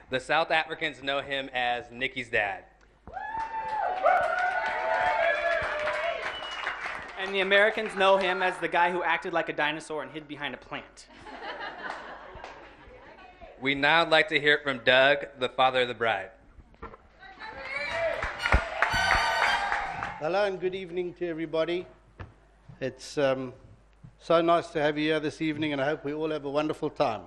The South Africans know him as Nikki's dad. And the Americans know him as the guy who acted like a dinosaur and hid behind a plant. We now would like to hear from Doug, the father of the bride. Hello and good evening to everybody. It's so nice to have you here this evening, and I hope we all have a wonderful time.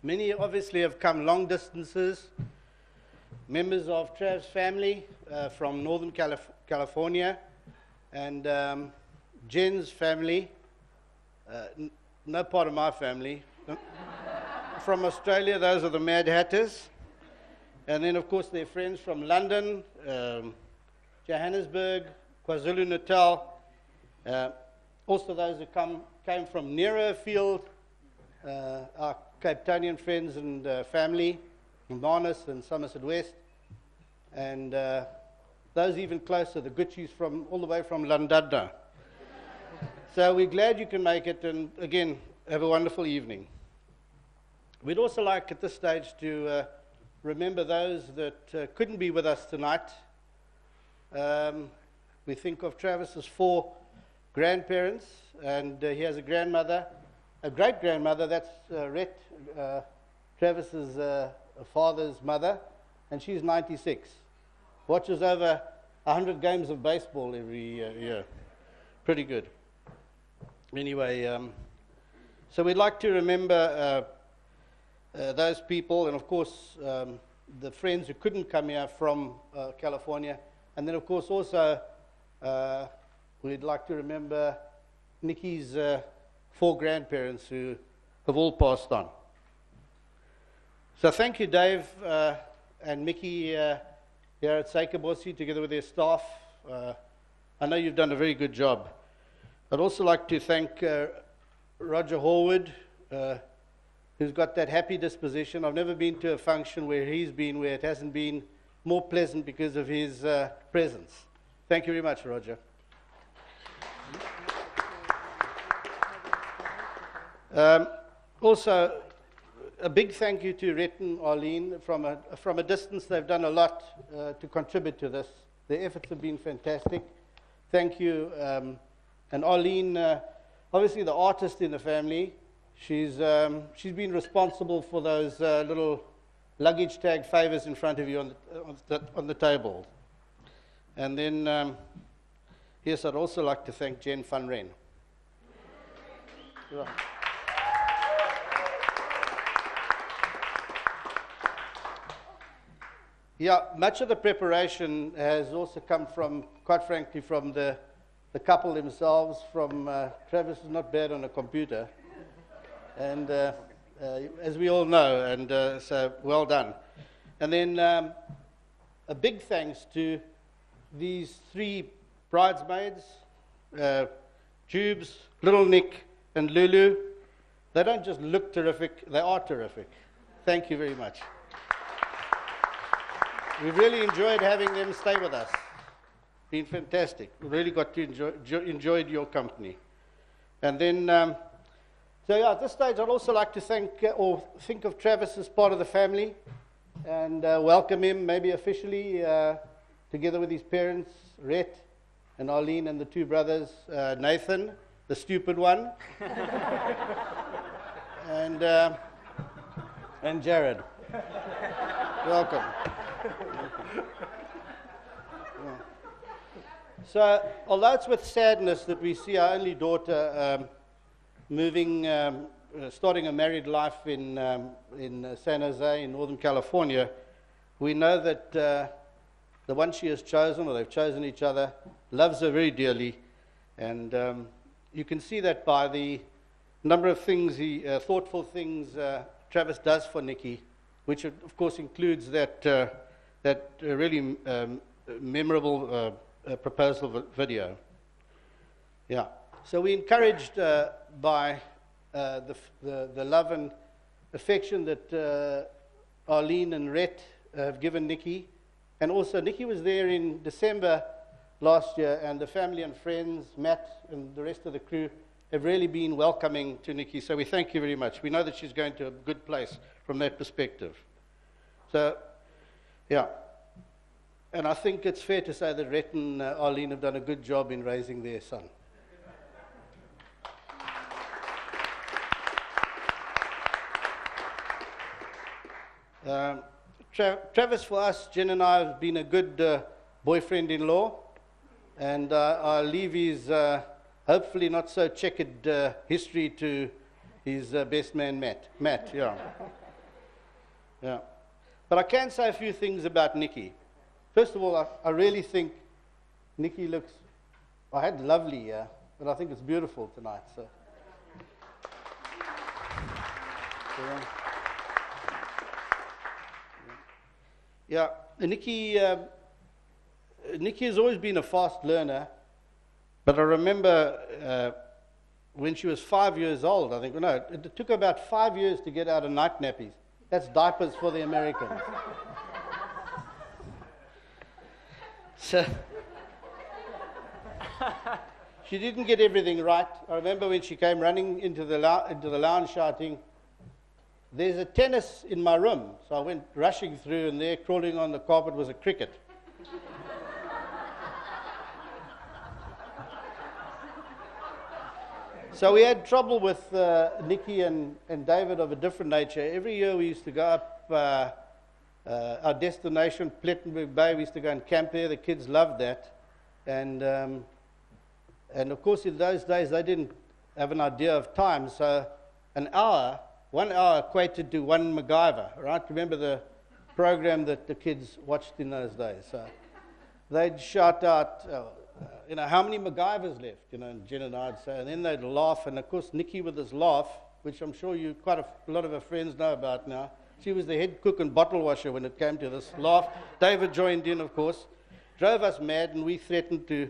Many obviously have come long distances. Members of Trav's family from Northern California, and Jen's family, no part of my family. From Australia, those are the Mad Hatters. And then, of course, their friends from London, Johannesburg, KwaZulu-Natal. Also those who came from nearer afield, our Cape Townian friends and family, Manus and Somerset West. And those even closer, the Gucci's from all the way from Llandudno. So we're glad you can make it, and again, have a wonderful evening. We'd also like at this stage to remember those that couldn't be with us tonight. We think of Travis's 4 grandparents, and he has a grandmother, a great-grandmother, that's Rhett, Travis's father's mother, and she's 96. Watches over 100 games of baseball every year. Pretty good. Anyway, so we'd like to remember those people, and of course the friends who couldn't come here from California, and then of course also we'd like to remember Nikki's 4 grandparents who have all passed on. So thank you, Dave and Mickey here at Seikobosi, together with their staff. I know you've done a very good job. I'd also like to thank Roger Horwood, who's got that happy disposition. I've never been to a function where he's been where it hasn't been more pleasant because of his presence. Thank you very much, Roger. Also, a big thank you to Rhett and Arlene. From a distance, they've done a lot to contribute to this. Their efforts have been fantastic. Thank you. And Arlene, obviously the artist in the family, she's been responsible for those little luggage tag favors in front of you on the table. And then, yes, I'd also like to thank Jen van Rijn. Right. Yeah, much of the preparation has also come from, quite frankly, from the couple themselves. From Travis is not bad on a computer, and as we all know, and so well done. And then a big thanks to these 3 bridesmaids, Jubes, Little Nick, and Lulu. They don't just look terrific, they are terrific. Thank you very much. We've really enjoyed having them stay with us. Been fantastic. We really got to enjoyed your company. And then, so yeah, at this stage, I'd also like to thank or think of Travis as part of the family and welcome him, maybe officially, together with his parents, Rhett and Arlene, and the 2 brothers, Nathan, the stupid one, and Jared. Welcome. So, although it's with sadness that we see our only daughter moving, starting a married life in San Jose, in Northern California, we know that the one she has chosen, or they've chosen each other, loves her very dearly, and you can see that by the number of things, thoughtful things Travis does for Nikki, which of course includes that really memorable proposal video. Yeah. So we encouraged by the love and affection that Arlene and Rhett have given Nikki, and also Nikki was there in December last year, and the family and friends, Matt and the rest of the crew, have really been welcoming to Nikki. So we thank you very much. We know that she's going to a good place from that perspective. So, yeah. And I think it's fair to say that Rhett and Arlene have done a good job in raising their son. Travis, for us, Jen and I have been a good boyfriend-in-law, and I'll leave his hopefully not so checkered history to his best man, Matt, yeah. Yeah. But I can say a few things about Nikki. First of all, I really think Nikki looks, I had lovely, yeah, but I think it's beautiful tonight, so. Yeah, Nikki has always been a fast learner, but I remember when she was 5 years old, I think, no, it took her about 5 years to get out of night nappies. That's diapers for the Americans. So, she didn't get everything right. I remember when she came running into the lounge shouting, "There's a tennis in my room." So I went rushing through, and there, crawling on the carpet, was a cricket. So we had trouble with Nikki and David of a different nature. Every year we used to go up our destination, Plettenberg Bay. We used to go and camp there. The kids loved that. And of course, in those days, they didn't have an idea of time. So 1 hour equated to one MacGyver, right? Remember the program that the kids watched in those days? So they'd shout out, how many MacGyvers left? And Jen and I'd say, and then they'd laugh. And of course, Nikki with this laugh, which I'm sure you quite a lot of her friends know about now. She was the head cook and bottle washer when it came to this laugh. David joined in, of course, drove us mad, and we threatened to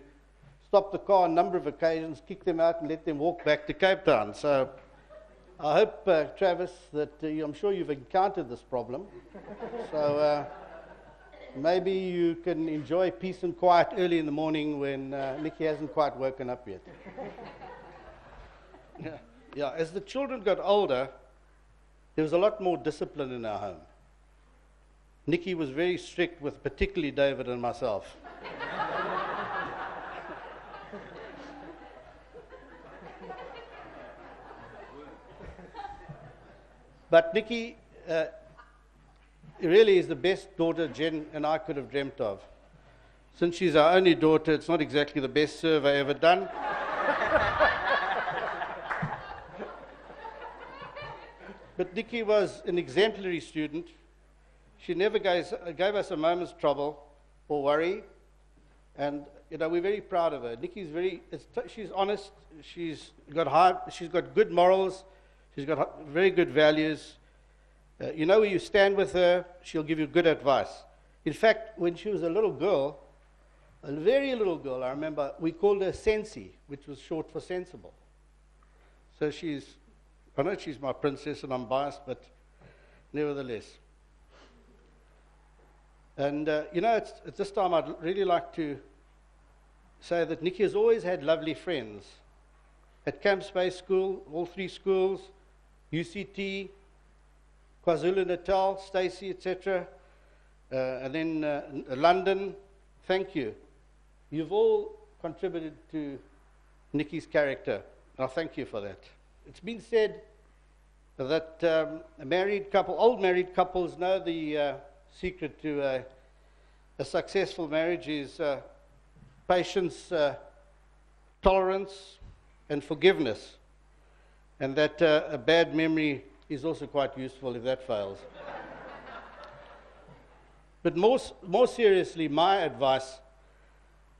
stop the car on a number of occasions, kick them out, and let them walk back to Cape Town. So I hope, Travis, that I'm sure you've encountered this problem. So maybe you can enjoy peace and quiet early in the morning when Nikki hasn't quite woken up yet. Yeah, as the children got older, there was a lot more discipline in our home. Nikki was very strict with particularly David and myself. But Nikki really is the best daughter Jen and I could have dreamt of. Since she's our only daughter, it's not exactly the best survey ever done. But Nikki was an exemplary student. She never gave us a moment's trouble or worry. And, we're very proud of her. Nikki's she's honest. She's got good morals. She's got very good values. Where you stand with her, she'll give you good advice. In fact, when she was a little girl, a very little girl, I remember, we called her Sensi, which was short for sensible. So I know she's my princess and I'm biased, but nevertheless. And, at this time I'd really like to say that Nikki has always had lovely friends. At Camp Space School, all 3 schools, UCT, KwaZulu-Natal, Stacey, etc., and then London. Thank you. You've all contributed to Nikki's character, and I thank you for that. It's been said that old married couples know the secret to a successful marriage is patience, tolerance, and forgiveness, and that a bad memory is also quite useful if that fails. But more seriously, my advice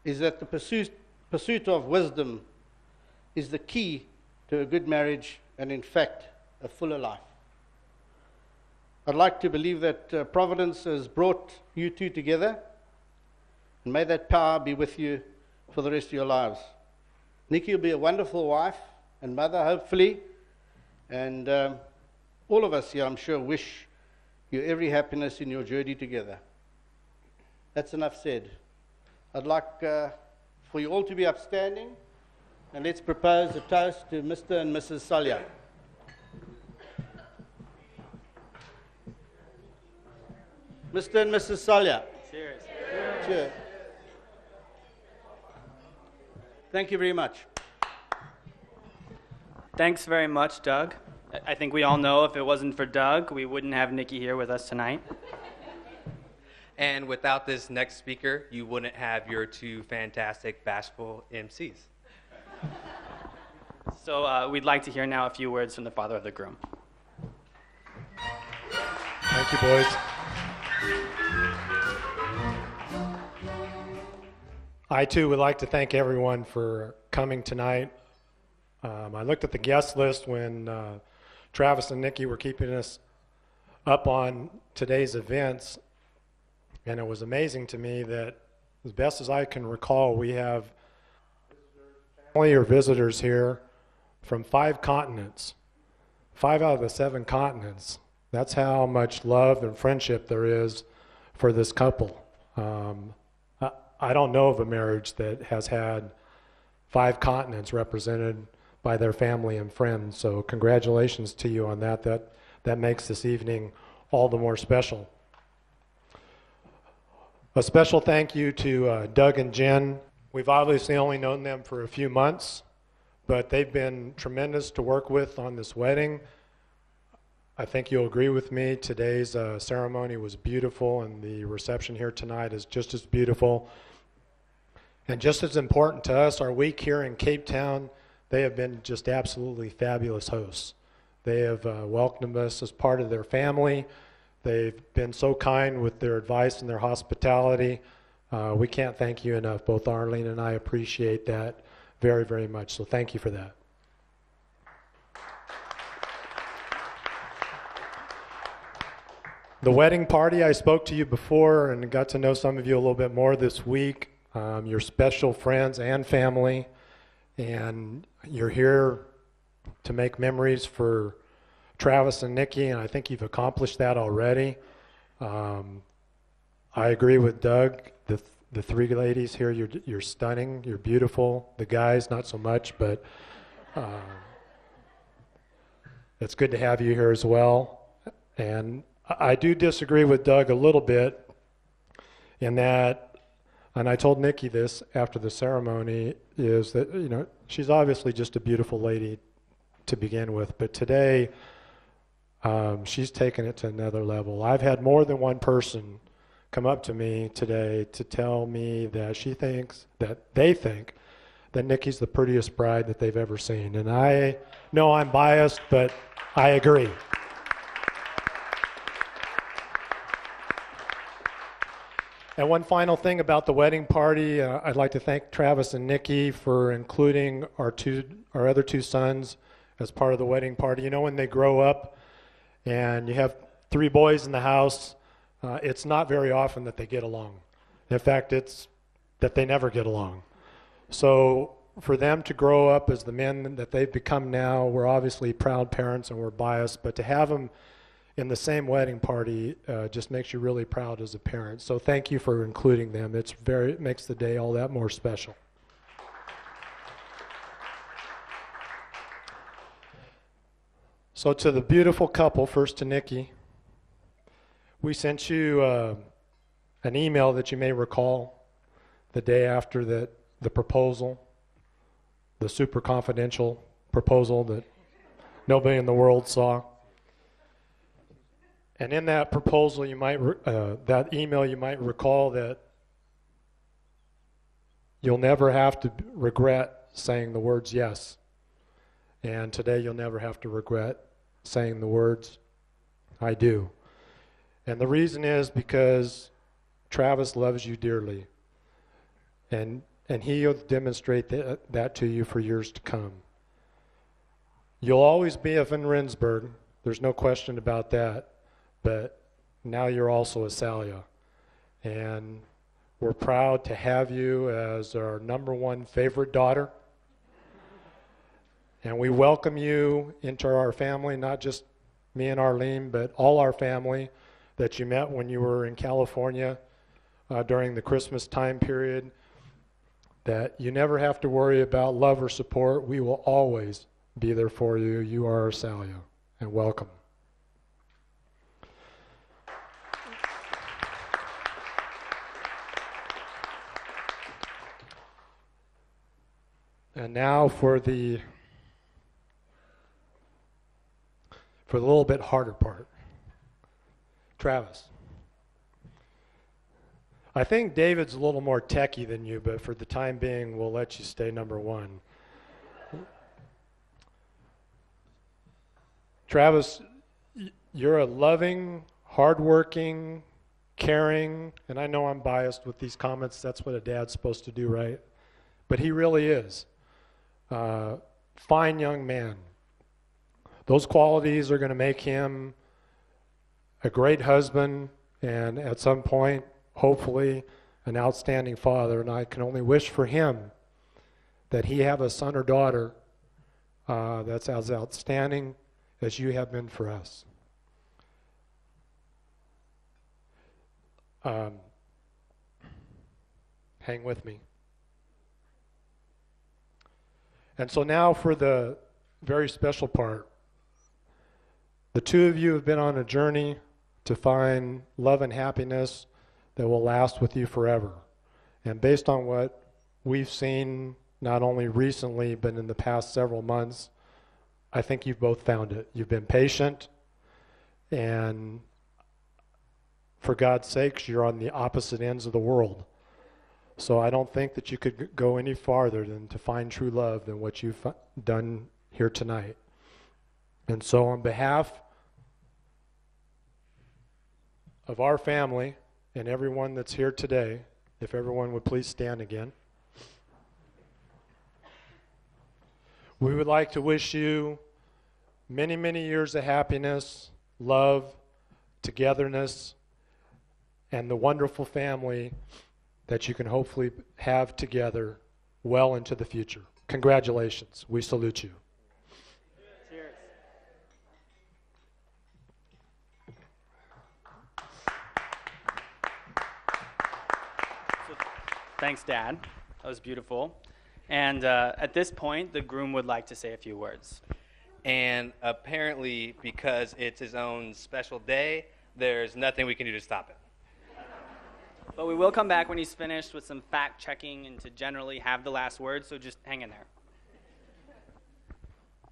is that the pursuit of wisdom is the key to a good marriage and, in fact, a fuller life. I'd like to believe that Providence has brought you two together, and may that power be with you for the rest of your lives. Nikki will be a wonderful wife and mother, hopefully, and all of us here, I'm sure, wish you every happiness in your journey together. That's enough said. I'd like for you all to be upstanding, and let's propose a toast to Mr. and Mrs. Salya. Mr. and Mrs. Salya. Cheers. Cheers. Thank you very much. Thanks very much, Doug. I think we all know if it wasn't for Doug, we wouldn't have Nikki here with us tonight. And without this next speaker, you wouldn't have your two fantastic bashful MCs. So we'd like to hear now a few words from the father of the groom. Thank you, boys. I, too, would like to thank everyone for coming tonight. I looked at the guest list when Travis and Nikki were keeping us up on today's events, and it was amazing to me that, as best as I can recall, we have family or visitors here from 5 continents, 5 out of the 7 continents. That's how much love and friendship there is for this couple. I don't know of a marriage that has had 5 continents represented by their family and friends. So congratulations to you on that. That makes this evening all the more special. A special thank you to Doug and Jen. We've obviously only known them for a few months, but they've been tremendous to work with on this wedding. I think you'll agree with me. Today's ceremony was beautiful, and the reception here tonight is just as beautiful. And just as important to us, our week here in Cape Town, they have been just absolutely fabulous hosts. They have welcomed us as part of their family. They've been so kind with their advice and their hospitality. We can't thank you enough. Both Arlene and I appreciate that very, very much. So thank you for that. The wedding party, I spoke to you before and got to know some of you a little bit more this week. Your special friends and family, and you're here to make memories for Travis and Nikki, and I think you've accomplished that already. I agree with Doug. The 3 ladies here, you're stunning, you're beautiful. The guys, not so much, but it's good to have you here as well. And I do disagree with Doug a little bit in that, and I told Nikki this after the ceremony, is that, you know, she's obviously just a beautiful lady to begin with, but today she's taken it to another level. I've had more than one person come up to me today to tell me that they think that Nikki's the prettiest bride that they've ever seen. And I know I'm biased, but I agree. And one final thing about the wedding party, I'd like to thank Travis and Nikki for including our other 2 sons as part of the wedding party. You know, when they grow up and you have 3 boys in the house, it's not very often that they get along. In fact, it's that they never get along. So for them to grow up as the men that they've become now, we're obviously proud parents and we're biased, but to have them in the same wedding party just makes you really proud as a parent. So thank you for including them. It makes the day all that more special. So to the beautiful couple, first to Nikki, we sent you an email that you may recall the day after the proposal, the super confidential proposal that nobody in the world saw. And in that proposal, that email, you might recall that you'll never have to regret saying the words yes. And today you'll never have to regret saying the words, I do. And the reason is because Travis loves you dearly. And he'll demonstrate that to you for years to come. You'll always be a Van Rensburg. There's no question about that. But now you're also a Salya. And we're proud to have you as our #1 favorite daughter. And we welcome you into our family, not just me and Arlene, but all our family that you met when you were in California during the Christmas time period. That you never have to worry about love or support. We will always be there for you. You are our Salya, and welcome. And now for the little bit harder part. Travis. I think David's a little more techie than you, but for the time being, we'll let you stay number one. Travis, you're a loving, hardworking, caring, and I know I'm biased with these comments. That's what a dad's supposed to do, right? But he really is. Fine young man. Those qualities are going to make him a great husband and at some point, hopefully, an outstanding father. And I can only wish for him that he have a son or daughter that's as outstanding as you have been for us. Hang with me. And so now for the very special part. The two of you have been on a journey to find love and happiness that will last with you forever. And based on what we've seen, not only recently, but in the past several months, I think you've both found it. You've been patient, and for God's sakes, you're on the opposite ends of the world. So I don't think that you could go any farther than to find true love than what you've done here tonight. And so on behalf of our family and everyone that's here today, if everyone would please stand again. We would like to wish you many, many years of happiness, love, togetherness, and the wonderful family that you can hopefully have together well into the future. Congratulations. We salute you. Cheers. Thanks, Dad. That was beautiful. And at this point, the groom would like to say a few words. And apparently, because it's his own special day, there's nothing we can do to stop it. But we will come back when he's finished with some fact checking and to generally have the last word, so just hang in there.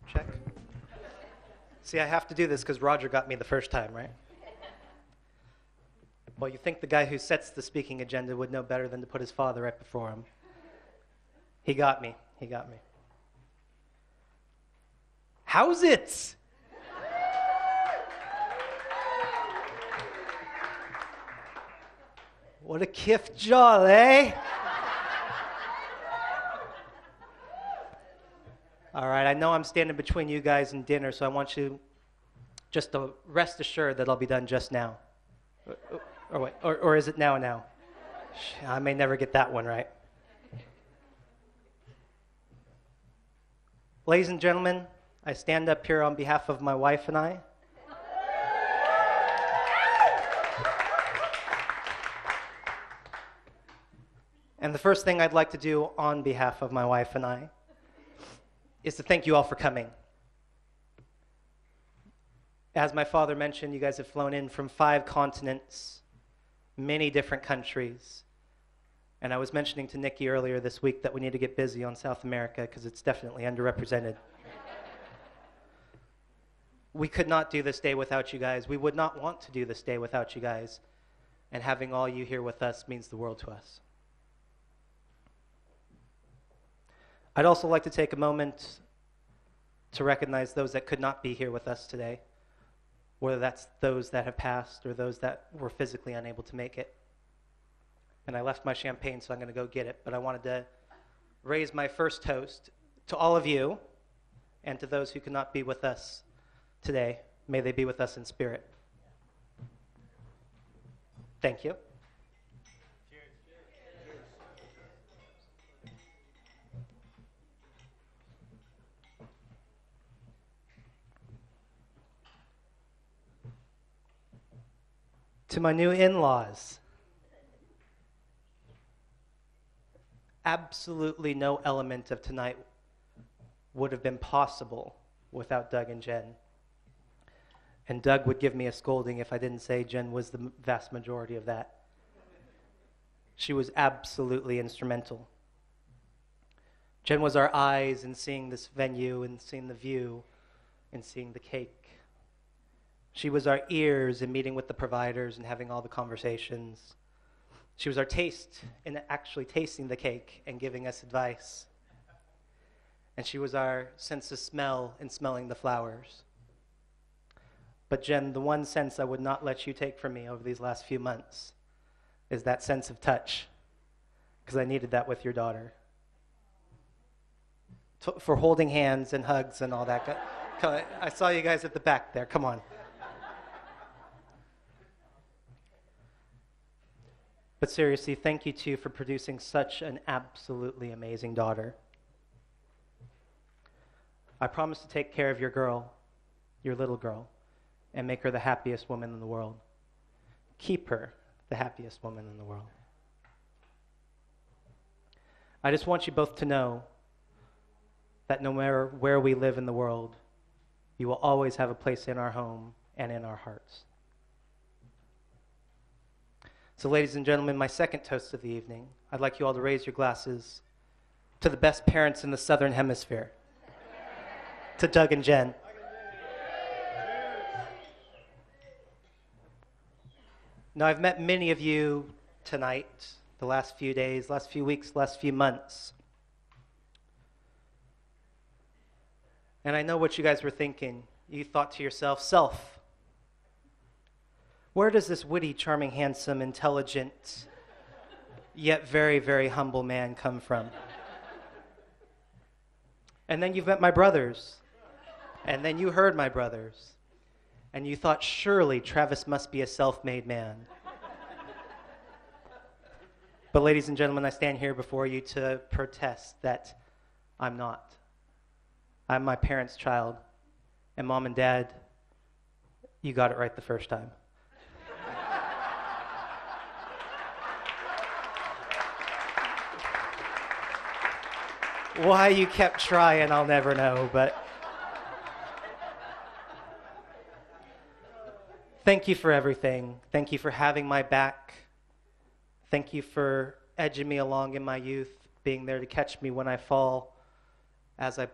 Check. See, I have to do this because Roger got me the first time, right? Well, you think the guy who sets the speaking agenda would know better than to put his father right before him. He got me. He got me. How's it? What a kiff jaw, eh? All right, I know I'm standing between you guys and dinner, so I want you just to rest assured that I'll be done just now. Or wait, or is it now? I may never get that one right. Ladies and gentlemen, I stand up here on behalf of my wife and I. And the first thing I'd like to do on behalf of my wife and I is to thank you all for coming. As my father mentioned, you guys have flown in from 5 continents, many different countries. And I was mentioning to Nikki earlier this week that we need to get busy on South America because it's definitely underrepresented. We could not do this day without you guys. We would not want to do this day without you guys. And having all you here with us means the world to us. I'd also like to take a moment to recognize those that could not be here with us today, whether that's those that have passed or those that were physically unable to make it. And I left my champagne, so I'm going to go get it. But I wanted to raise my first toast to all of you and to those who could not be with us today. May they be with us in spirit. Thank you. To my new in-laws, absolutely no element of tonight would have been possible without Doug and Jen. And Doug would give me a scolding if I didn't say Jen was the vast majority of that. She was absolutely instrumental. Jen was our eyes in seeing this venue and seeing the view and seeing the cake. She was our ears in meeting with the providers and having all the conversations. She was our taste in actually tasting the cake and giving us advice. And she was our sense of smell in smelling the flowers. But Jen, the one sense I would not let you take from me over these last few months is that sense of touch, because I needed that with your daughter. For holding hands and hugs and all that. I saw you guys at the back there. Come on. But seriously, thank you too for producing such an absolutely amazing daughter. I promise to take care of your girl, your little girl, and make her the happiest woman in the world. Keep her the happiest woman in the world. I just want you both to know that no matter where we live in the world, you will always have a place in our home and in our hearts. So, ladies and gentlemen, my second toast of the evening, I'd like you all to raise your glasses to the best parents in the Southern Hemisphere, to Doug and Jen. Now, I've met many of you tonight, the last few days, last few weeks, last few months. And I know what you guys were thinking. You thought to yourself, self, where does this witty, charming, handsome, intelligent, yet very, very humble man come from? And then you've met my brothers. And then you heard my brothers. And you thought, surely Travis must be a self-made man. But ladies and gentlemen, I stand here before you to protest that I'm not. I'm my parents' child. And Mom and Dad, you got it right the first time. Why you kept trying, I'll never know, but thank you for everything. Thank you for having my back. Thank you for edging me along in my youth, being there to catch me when I fall as I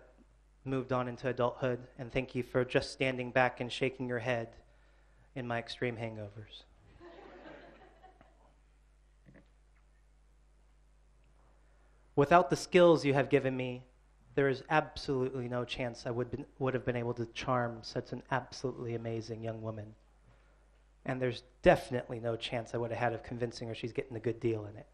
moved on into adulthood. And thank you for just standing back and shaking your head in my extreme hangovers. Without the skills you have given me, there is absolutely no chance I would have been able to charm such an absolutely amazing young woman. And there's definitely no chance I would have had of convincing her she's getting a good deal in it.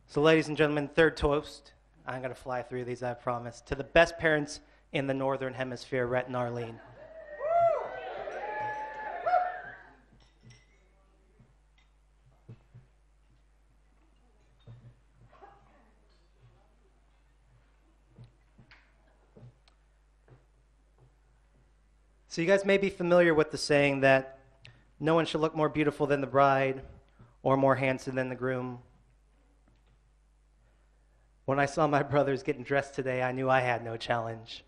So ladies and gentlemen, third toast. I'm going to fly through these, I promise. To the best parents in the Northern Hemisphere, Rhett and Arlene. So you guys may be familiar with the saying that no one should look more beautiful than the bride or more handsome than the groom. When I saw my brothers getting dressed today, I knew I had no challenge.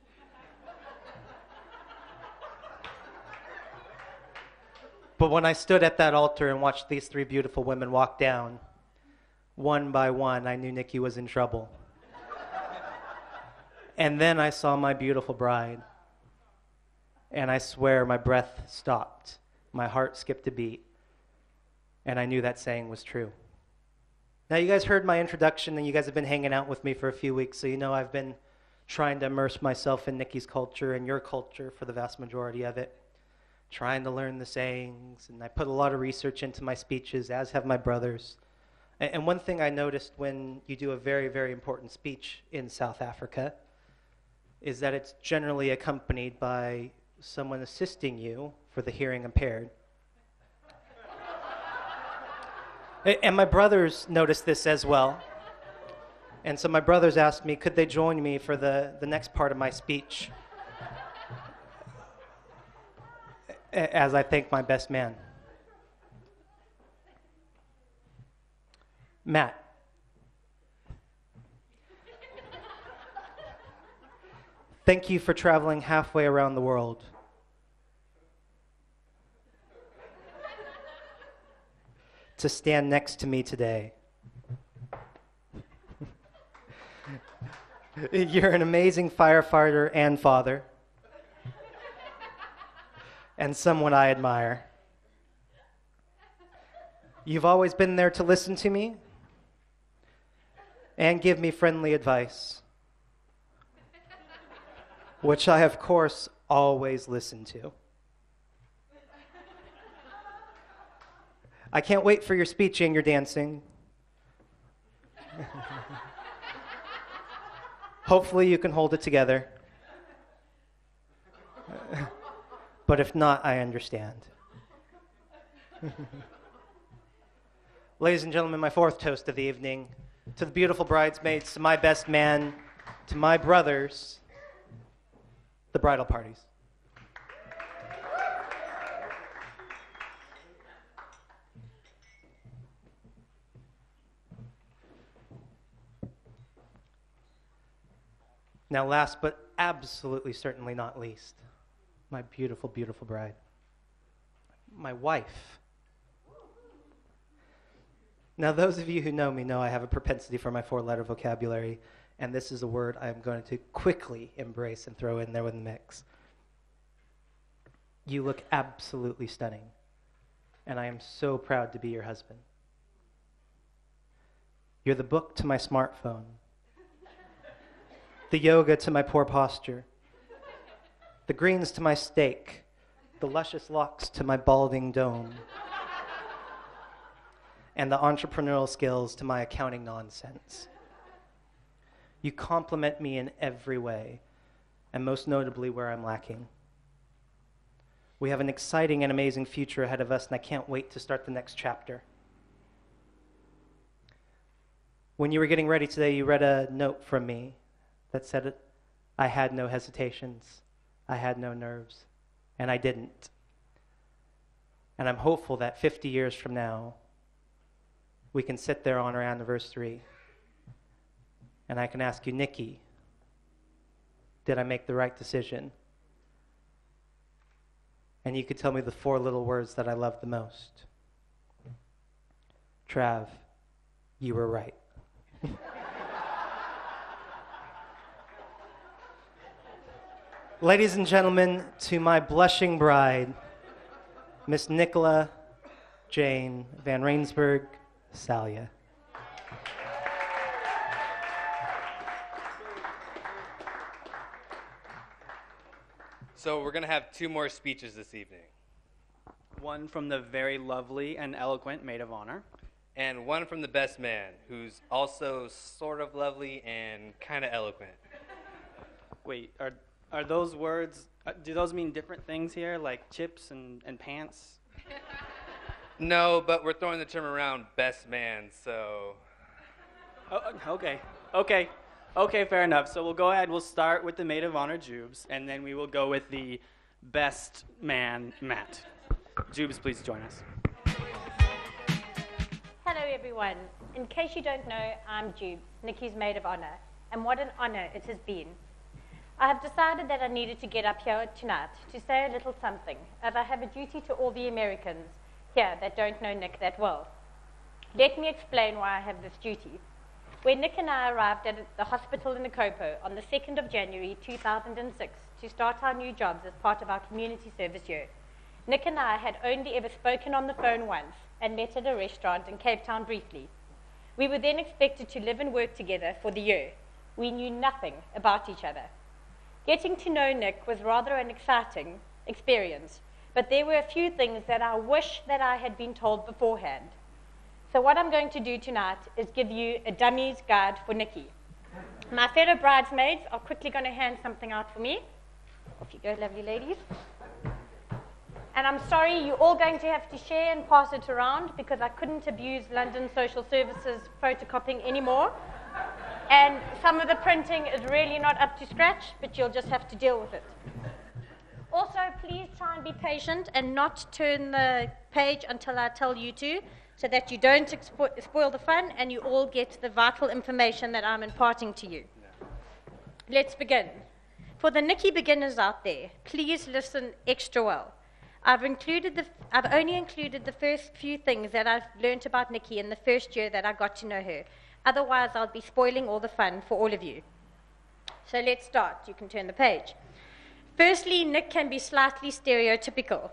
But when I stood at that altar and watched these three beautiful women walk down, one by one, I knew Nikki was in trouble. And then I saw my beautiful bride. And I swear my breath stopped. My heart skipped a beat. And I knew that saying was true. Now, you guys heard my introduction, and you guys have been hanging out with me for a few weeks, so you know I've been trying to immerse myself in Nikki's culture and your culture for the vast majority of it, trying to learn the sayings, and I put a lot of research into my speeches, as have my brothers. And one thing I noticed when you do a very, very important speech in South Africa is that it's generally accompanied by someone assisting you for the hearing impaired. And my brothers noticed this as well. And so my brothers asked me, could they join me for the next part of my speech as I thank my best man. Matt. Thank you for traveling halfway around the world. To stand next to me today. You're an amazing firefighter and father, and someone I admire. You've always been there to listen to me and give me friendly advice, which I, of course, always listen to. I can't wait for your speech and your dancing. Hopefully you can hold it together. But if not, I understand. Ladies and gentlemen, my fourth toast of the evening, to the beautiful bridesmaids, to my best man, to my brothers, the bridal parties. Now, last but absolutely certainly not least, my beautiful, beautiful bride, my wife. Now, those of you who know me know I have a propensity for my four-letter vocabulary, and this is a word I'm going to quickly embrace and throw in there with the mix. You look absolutely stunning, and I am so proud to be your husband. You're the book to my smartphone, the yoga to my poor posture, the greens to my steak, the luscious locks to my balding dome, and the entrepreneurial skills to my accounting nonsense. You compliment me in every way, and most notably where I'm lacking. We have an exciting and amazing future ahead of us, and I can't wait to start the next chapter. When you were getting ready today, you read a note from me that said, I had no hesitations, I had no nerves, and I didn't. And I'm hopeful that 50 years from now, we can sit there on our anniversary, and I can ask you, Nikki, did I make the right decision? And you could tell me the four little words that I love the most. Trav, you were right. Ladies and gentlemen, to my blushing bride, Miss Nicola Jane Van Rainsburg Salia. So we're going to have two more speeches this evening, One from the very lovely and eloquent maid of honor. and one from the best man, who's also sort of lovely and kind of eloquent. Wait, are those words, do those mean different things here, like chips and pants? No, but we're throwing the term around, best man, so... Oh, okay, fair enough. So we'll go ahead, we'll start with the maid of honor, Jubes, and then we will go with the best man, Matt. Jubes, please join us. Hello everyone. In case you don't know, I'm Jubes, Nikki's maid of honor, and what an honor it has been. I have decided that I needed to get up here tonight to say a little something, as I have a duty to all the Americans here that don't know Nick that well. Let me explain why I have this duty. When Nick and I arrived at the hospital in Nakopo on the 2nd of January 2006 to start our new jobs as part of our community service year, Nick and I had only ever spoken on the phone once and met at a restaurant in Cape Town briefly. We were then expected to live and work together for the year. We knew nothing about each other. Getting to know Nick was rather an exciting experience, but there were a few things that I wish that I had been told beforehand. So what I'm going to do tonight is give you a dummy's guide for Nikki. My fellow bridesmaids are quickly going to hand something out for me. Off you go, lovely ladies. And I'm sorry, you're all going to have to share and pass it around because I couldn't abuse London Social Services photocopying anymore. And some of the printing is really not up to scratch, but you'll just have to deal with it. Also, please try and be patient and not turn the page until I tell you to, so that you don't spoil the fun and you all get the vital information that I'm imparting to you. Let's begin. For the Nikki beginners out there, please listen extra well. I've only included the first few things that I've learned about Nikki in the first year that I got to know her. Otherwise, I'll be spoiling all the fun for all of you. So let's start. You can turn the page. Firstly, Nick can be slightly stereotypical.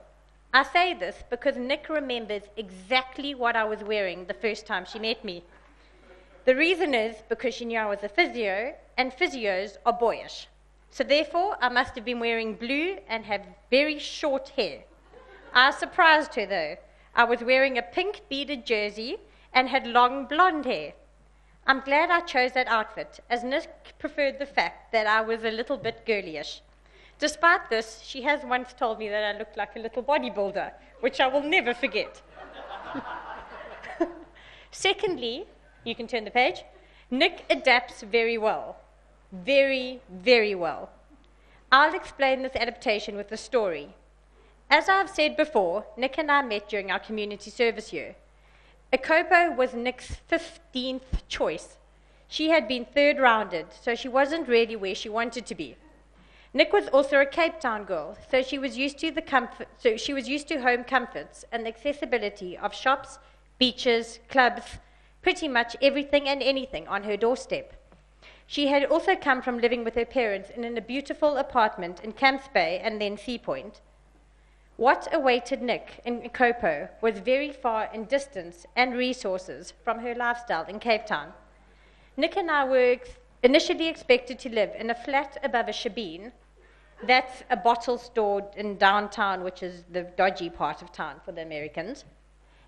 I say this because Nick remembers exactly what I was wearing the first time she met me. The reason is because she knew I was a physio, and physios are boyish. So therefore, I must have been wearing blue and have very short hair. I surprised her though. I was wearing a pink beaded jersey and had long blonde hair. I'm glad I chose that outfit, as Nick preferred the fact that I was a little bit girlyish. Despite this, she has once told me that I looked like a little bodybuilder, which I will never forget. Secondly, you can turn the page, Nick adapts very well. Very, very well. I'll explain this adaptation with a story. As I've said before, Nick and I met during our community service year. Akopo was Nick's 15th choice. She had been third rounded, so she wasn't really where she wanted to be. Nick was also a Cape Town girl, so she was used to home comforts and the accessibility of shops, beaches, clubs, pretty much everything and anything on her doorstep. She had also come from living with her parents in a beautiful apartment in Camps Bay and then Sea Point. What awaited Nick in Akopo was very far in distance and resources from her lifestyle in Cape Town. Nick and I were initially expected to live in a flat above a shebeen. That's a bottle store in downtown, which is the dodgy part of town for the Americans.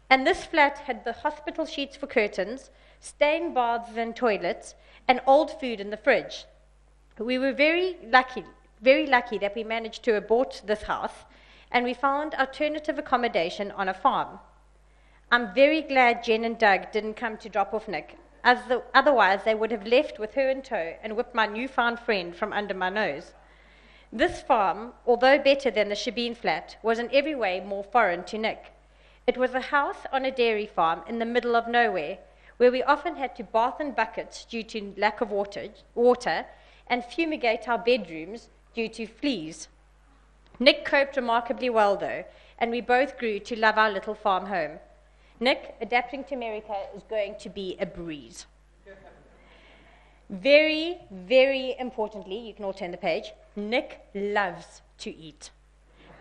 And this flat had the hospital sheets for curtains, stained baths and toilets, and old food in the fridge. We were very lucky that we managed to have bought this house, and we found alternative accommodation on a farm. I'm very glad Jen and Doug didn't come to drop off Nick, otherwise they would have left with her in tow and whipped my newfound friend from under my nose. This farm, although better than the shebeen flat, was in every way more foreign to Nick. It was a house on a dairy farm in the middle of nowhere, where we often had to bath in buckets due to lack of water and fumigate our bedrooms due to fleas. Nick coped remarkably well, though, and we both grew to love our little farm home. Nick, adapting to America is going to be a breeze. Very, very importantly, you can all turn the page, Nick loves to eat.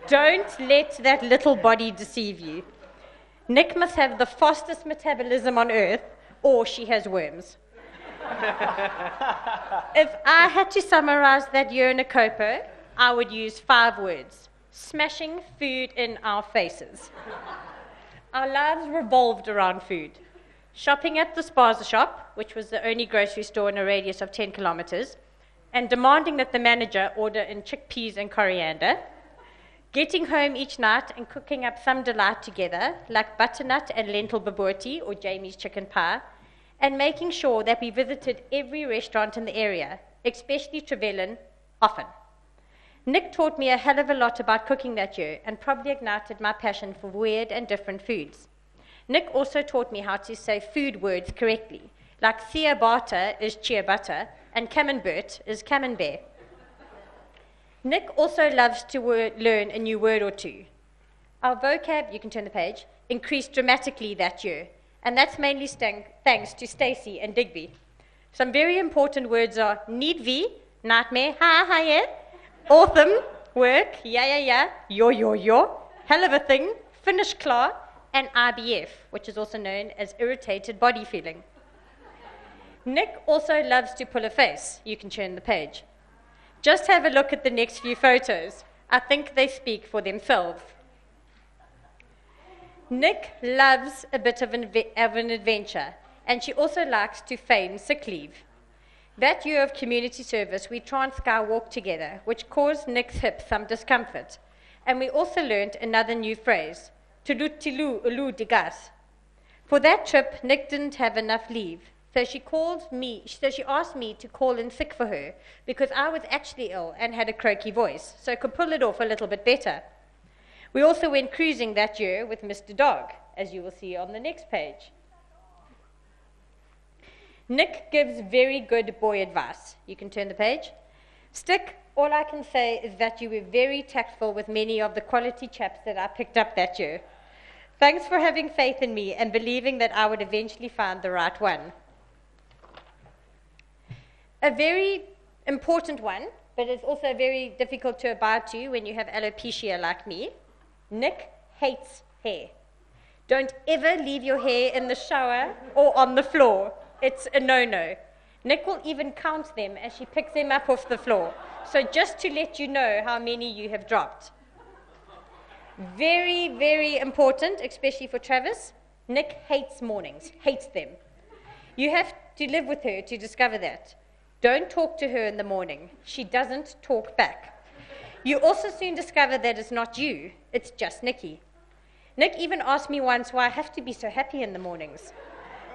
Don't let that little body deceive you. Nick must have the fastest metabolism on earth, or she has worms. If I had to summarize that year in Akopo, I would use 5 words: smashing food in our faces. Our lives revolved around food. Shopping at the Spaza shop, which was the only grocery store in a radius of 10 kilometers, and demanding that the manager order in chickpeas and coriander. Getting home each night and cooking up some delight together, like butternut and lentil bobotie or Jamie's chicken pie, and making sure that we visited every restaurant in the area, especially Trevelyan, often. Nick taught me a hell of a lot about cooking that year and probably ignited my passion for weird and different foods. Nick also taught me how to say food words correctly, like ciabatta is ciabatta and camembert is camembert. Nick also loves to learn a new word or two. Our vocab, you can turn the page, increased dramatically that year, and that's mainly thanks to Stacy and Digby. Some very important words are needvi, nightmare, ha, yeah, awesome, work, yeah, yo, hell of a thing, finish klar, and IBF, which is also known as irritated body feeling. Nick also loves to pull a face. You can turn the page. Just have a look at the next few photos. I think they speak for themselves. Nick loves a bit of an adventure, and she also likes to feign sick leave. That year of community service, we Trans-Sky walked together, which caused Nick's hip some discomfort. And we also learned another new phrase, tulutilu ulu digas. For that trip, Nick didn't have enough leave, so she asked me to call in sick for her because I was actually ill and had a croaky voice, so I could pull it off a little bit better. We also went cruising that year with Mr. Dog, as you will see on the next page. Nick gives very good boy advice. You can turn the page. Stick, all I can say is that you were very tactful with many of the quality chaps that I picked up that year. Thanks for having faith in me and believing that I would eventually find the right one. A very important one, but it's also very difficult to abide to when you have alopecia like me. Nick hates hair. Don't ever leave your hair in the shower or on the floor. It's a no-no. Nick will even count them as she picks them up off the floor. So just to let you know how many you have dropped. Very, very important, especially for Travis. Nick hates mornings, hates them. You have to live with her to discover that. Don't talk to her in the morning. She doesn't talk back. You also soon discover that it's not you, it's just Nikki. Nick even asked me once why I have to be so happy in the mornings.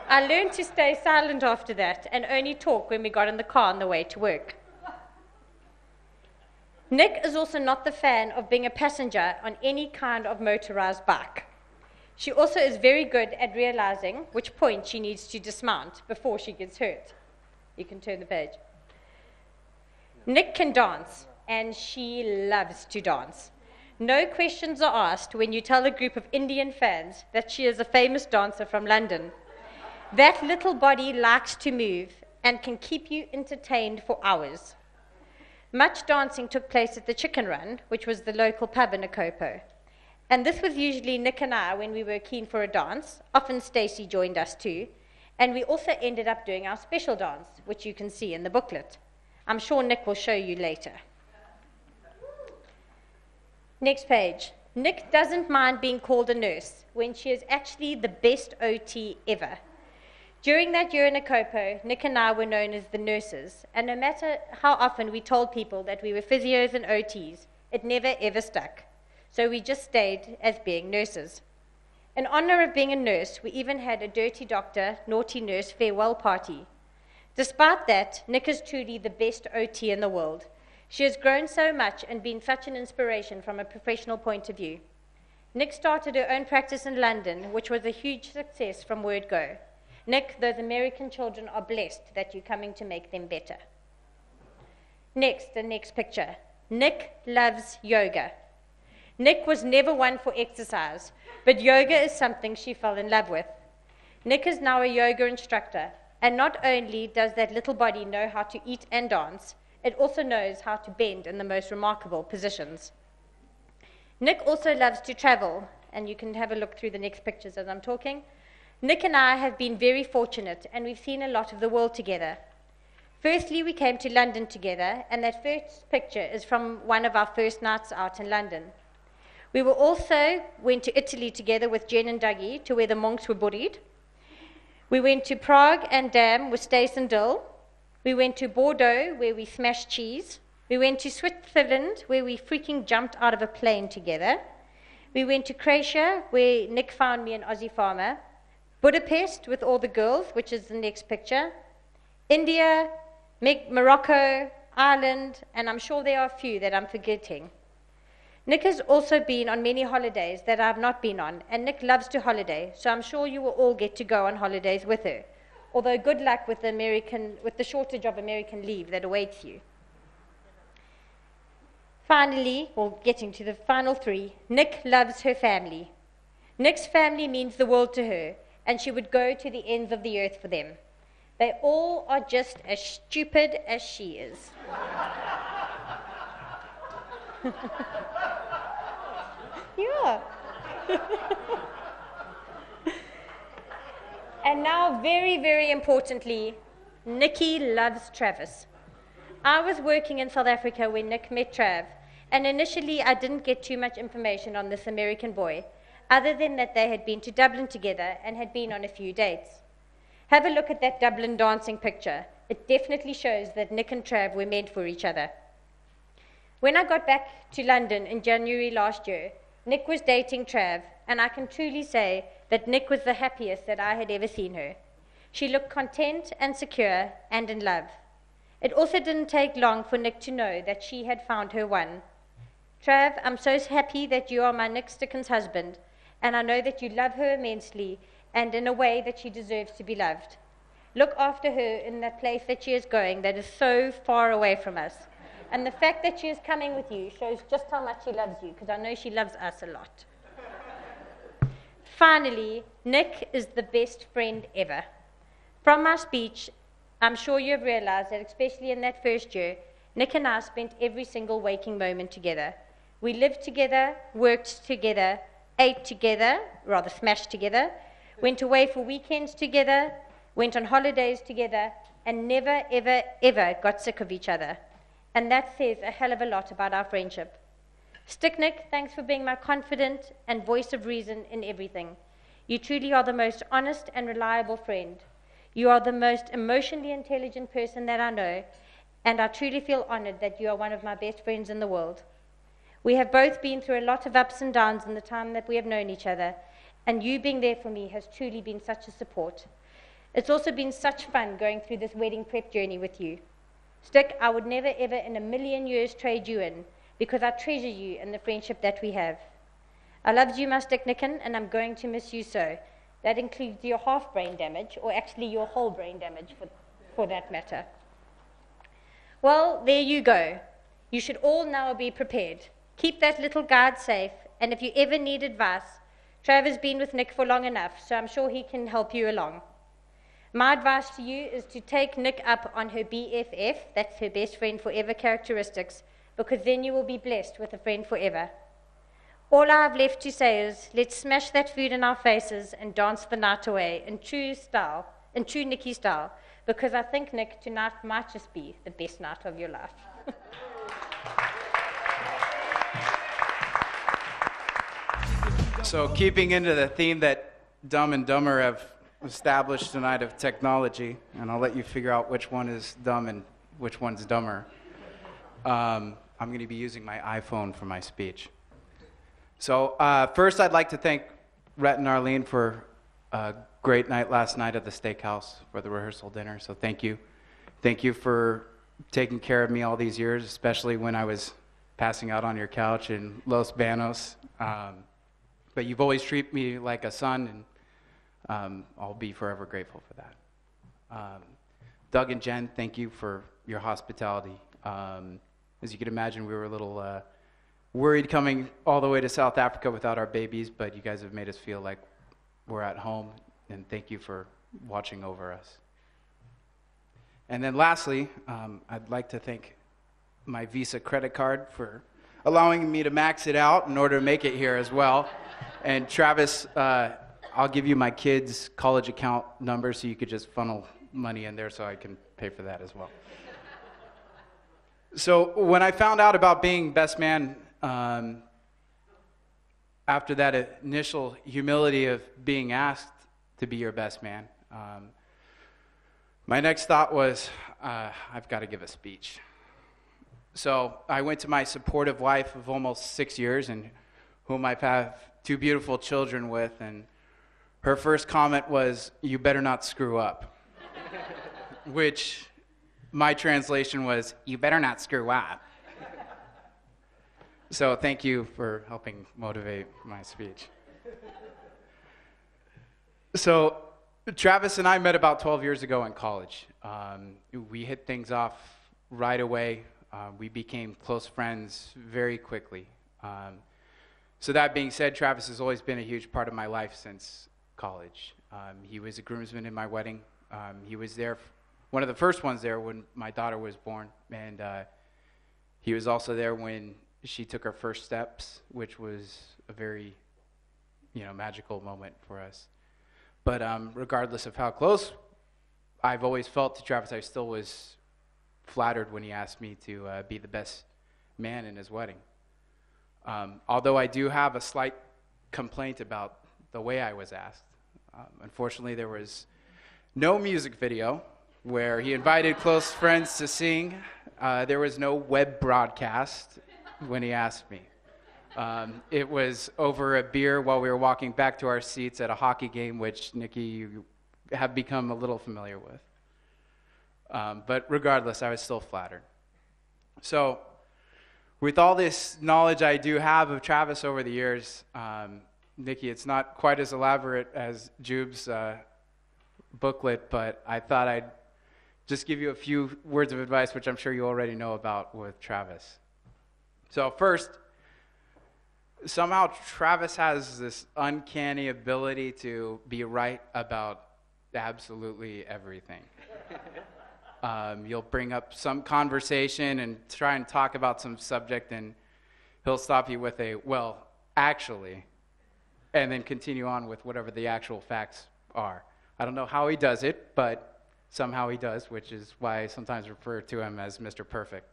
I learned to stay silent after that and only talk when we got in the car on the way to work. Nick is also not the fan of being a passenger on any kind of motorized bike. She also is very good at realizing which point she needs to dismount before she gets hurt. You can turn the page. Nick can dance, and she loves to dance. No questions are asked when you tell a group of Indian fans that she is a famous dancer from London. That little body likes to move and can keep you entertained for hours. Much dancing took place at the Chicken Run, which was the local pub in Akopo. And this was usually Nick and I when we were keen for a dance. Often Stacey joined us too. And we also ended up doing our special dance, which you can see in the booklet. I'm sure Nick will show you later. Next page. Nick doesn't mind being called a nurse when she is actually the best OT ever. During that year in Akopo, Nick and I were known as the nurses, and no matter how often we told people that we were physios and OTs, it never ever stuck. So we just stayed as being nurses. In honor of being a nurse, we even had a dirty doctor, naughty nurse farewell party. Despite that, Nick is truly the best OT in the world. She has grown so much and been such an inspiration from a professional point of view. Nick started her own practice in London, which was a huge success from word go. Nick, those American children are blessed that you're coming to make them better. Next, the next picture. Nick loves yoga. Nick was never one for exercise, but yoga is something she fell in love with. Nick is now a yoga instructor, and not only does that little body know how to eat and dance, it also knows how to bend in the most remarkable positions. Nick also loves to travel, and you can have a look through the next pictures as I'm talking. Nick and I have been very fortunate, and we've seen a lot of the world together. Firstly, we came to London together, and that first picture is from one of our first nights out in London. We also went to Italy together with Jen and Dougie to where the monks were buried. We went to Prague and Dam with Stace and Dill. We went to Bordeaux, where we smashed cheese. We went to Switzerland, where we freaking jumped out of a plane together. We went to Croatia, where Nick found me an Aussie farmer. Budapest with all the girls, which is the next picture. India, Morocco, Ireland, and I'm sure there are a few that I'm forgetting. Nick has also been on many holidays that I've not been on, and Nick loves to holiday, so I'm sure you will all get to go on holidays with her. Although good luck with the shortage of American leave that awaits you. Finally, or getting to the final three, Nick loves her family. Nick's family means the world to her, and she would go to the ends of the earth for them. They all are just as stupid as she is. Yeah. And now, very, very importantly, Nikki loves Travis. I was working in South Africa when Nick met Trav, and initially I didn't get too much information on this American boy, other than that they had been to Dublin together and had been on a few dates. Have a look at that Dublin dancing picture. It definitely shows that Nick and Trav were meant for each other. When I got back to London in January last year, Nick was dating Trav, and I can truly say that Nick was the happiest that I had ever seen her. She looked content and secure and in love. It also didn't take long for Nick to know that she had found her one. Trav, I'm so happy that you are my Nick Sticken's husband, and I know that you love her immensely and in a way that she deserves to be loved. Look after her in that place that she is going that is so far away from us. And the fact that she is coming with you shows just how much she loves you, because I know she loves us a lot. Finally, Nick is the best friend ever. From my speech, I'm sure you have realized that, especially in that first year, Nick and I spent every single waking moment together. We lived together, worked together, ate together, rather smashed together, went away for weekends together, went on holidays together, and never, ever, ever got sick of each other. And that says a hell of a lot about our friendship. Stick Nick, thanks for being my confidant and voice of reason in everything. You truly are the most honest and reliable friend. You are the most emotionally intelligent person that I know, and I truly feel honored that you are one of my best friends in the world. We have both been through a lot of ups and downs in the time that we have known each other, and you being there for me has truly been such a support. It's also been such fun going through this wedding prep journey with you. Stick, I would never ever in a million years trade you in, because I treasure you and the friendship that we have. I loved you, my Stick Nicken, and I'm going to miss you so. That includes your half brain damage, or actually your whole brain damage for that matter. Well, there you go. You should all now be prepared. Keep that little guard safe, and if you ever need advice, Trevor's been with Nick for long enough, so I'm sure he can help you along. My advice to you is to take Nick up on her BFF, that's her best friend forever characteristics, because then you will be blessed with a friend forever. All I have left to say is, let's smash that food in our faces and dance the night away in true Nicky style, because I think, Nick, tonight might just be the best night of your life. So keeping into the theme that Dumb and Dumber have established tonight of technology, and I'll let you figure out which one is dumb and which one's dumber, I'm going to be using my iPhone for my speech. So first I'd like to thank Rhett and Arlene for a great night last night at the steakhouse for the rehearsal dinner, so thank you. Thank you for taking care of me all these years, especially when I was passing out on your couch in Los Banos. But you've always treated me like a son, and I'll be forever grateful for that. Doug and Jen, thank you for your hospitality. As you can imagine, we were a little worried coming all the way to South Africa without our babies, but you guys have made us feel like we're at home, and thank you for watching over us. And then lastly, I'd like to thank my Visa credit card for allowing me to max it out in order to make it here as well. And Travis, I'll give you my kids' college account number so you could just funnel money in there so I can pay for that as well. So when I found out about being best man, after that initial humility of being asked to be your best man, my next thought was, I've got to give a speech. So I went to my supportive wife of almost 6 years, and whom I've had 2 beautiful children with, and her first comment was, "You better not screw up," which my translation was, "You better not screw up." So thank you for helping motivate my speech. So Travis and I met about 12 years ago in college. We hit things off right away. We became close friends very quickly. So that being said, Travis has always been a huge part of my life since college. He was a groomsman in my wedding. He was there, one of the first ones there when my daughter was born, and he was also there when she took her first steps, which was a very, magical moment for us. But regardless of how close I've always felt to Travis, I still was flattered when he asked me to be the best man in his wedding. Although I do have a slight complaint about the way I was asked. Unfortunately, there was no music video where he invited close friends to sing. There was no web broadcast when he asked me. It was over a beer while we were walking back to our seats at a hockey game, which, Nikki, you have become a little familiar with. But regardless, I was still flattered. So with all this knowledge I do have of Travis over the years, Nikki, it's not quite as elaborate as Jube's booklet, but I thought I'd just give you a few words of advice, which I'm sure you already know about with Travis. So first, somehow Travis has this uncanny ability to be right about absolutely everything. You'll bring up some conversation and try and talk about some subject, and he'll stop you with a, well, actually, and then continue on with whatever the actual facts are. I don't know how he does it, but somehow he does, which is why I sometimes refer to him as Mr. Perfect.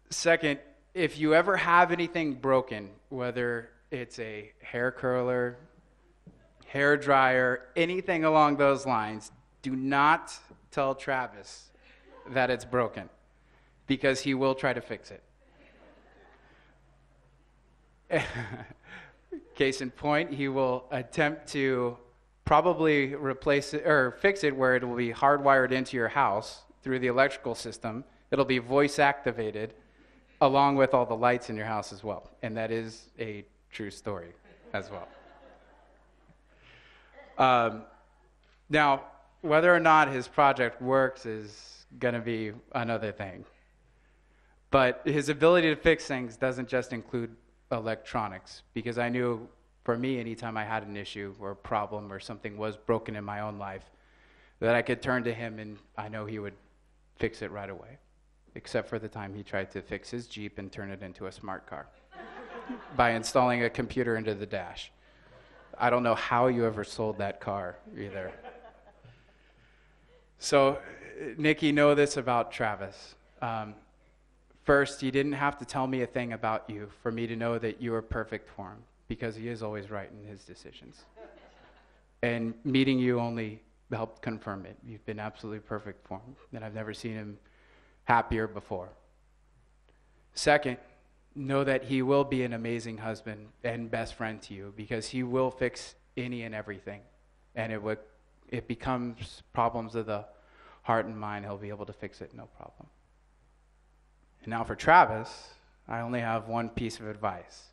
Second, if you ever have anything broken, whether it's a hair curler, hair dryer, anything along those lines, do not tell Travis that it's broken, because he will try to fix it. Case in point, he will attempt to probably replace it or fix it where it will be hardwired into your house through the electrical system. It'll be voice activated along with all the lights in your house as well. And that is a true story as well. Now, whether or not his project works is going to be another thing. But his ability to fix things doesn't just include electronics, because I knew for me, anytime I had an issue or a problem or something was broken in my own life, that I could turn to him and I know he would fix it right away, except for the time he tried to fix his Jeep and turn it into a smart car by installing a computer into the dash. I don't know how you ever sold that car either. So, Nikki, know this about Travis. First, he didn't have to tell me a thing about you for me to know that you were perfect for him, because he is always right in his decisions. And meeting you only helped confirm it. You've been absolutely perfect for him, and I've never seen him happier before. Second, know that he will be an amazing husband and best friend to you, because he will fix any and everything. And it becomes problems of the heart and mind, he'll be able to fix it, no problem. And now for Travis, I only have one piece of advice.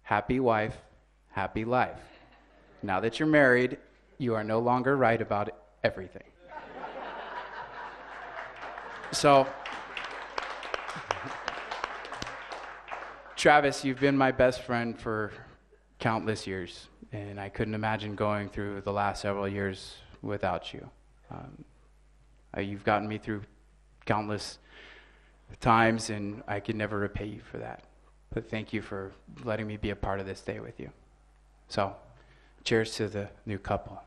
Happy wife, happy life. Now that you're married, you are no longer right about everything. So, Travis, you've been my best friend for countless years, and I couldn't imagine going through the last several years without you. You've gotten me through countless times, and I could never repay you for that. But thank you for letting me be a part of this day with you. So, cheers to the new couple.